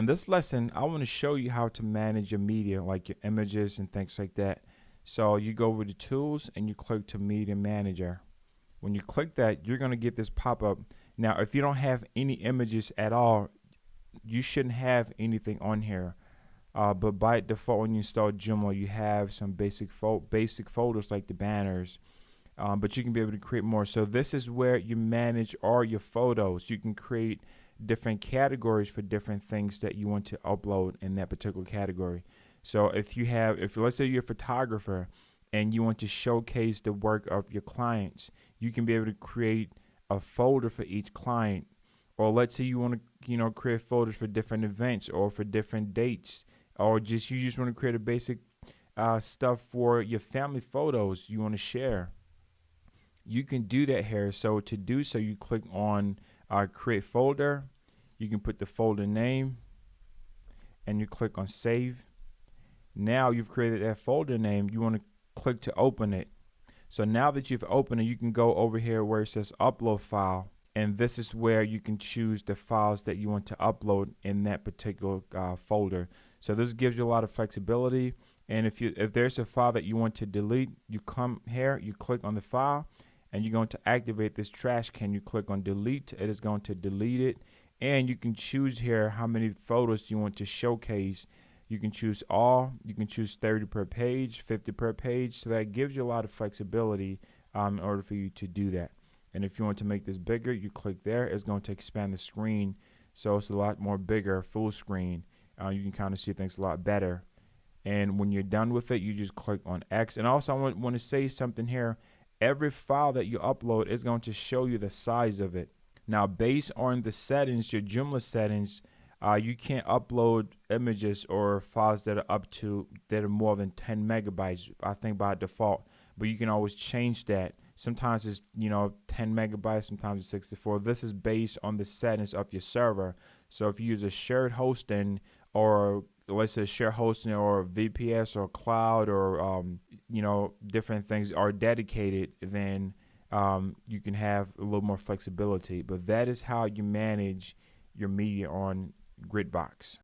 In this lesson, I want to show you how to manage your media, like your images and things like that. So you go over to Tools and you click to Media Manager. When you click that, you're going to get this pop-up. Now, if you don't have any images at all, you shouldn't have anything on here. But by default, when you install Joomla, you have some basic folders like the banners. But you can be able to create more. So this is where you manage all your photos. You can create different categories for different things that you want to upload in that particular category. So if let's say you're a photographer and you want to showcase the work of your clients, you can be able to create a folder for each client. Or let's say you want to, create folders for different events or for different dates, or you just want to create a basic stuff for your family photos you want to share. You can do that here. So to do so, you click on create folder. You can put the folder name and you click on save. Now you've created that folder name. You want to click to open it. So now that you've opened it, you can go over here where it says upload file. And this is where you can choose the files that you want to upload in that particular folder. So this gives you a lot of flexibility. And if there's a file that you want to delete, you come here, you click on the file, and you're going to activate this trash can. You click on delete. It is going to delete it. And you can choose here how many photos you want to showcase. You can choose all. You can choose 30 per page, 50 per page. So that gives you a lot of flexibility in order for you to do that. And if you want to make this bigger, you click there. It's going to expand the screen. So it's a lot more bigger, full screen. You can kind of see things a lot better. And when you're done with it, you just click on X. And also I want to say something here. Every file that you upload is going to show you the size of it. Now, based on the settings, your Joomla settings, you can't upload images or files that are more than 10 megabytes, I think by default. But you can always change that. Sometimes it's 10 megabytes, sometimes it's 64. This is based on the settings of your server. So if you use a shared hosting, or let's say shared hosting or VPS or cloud, or different things are dedicated, then you can have a little more flexibility. But that is how you manage your media on Gridbox.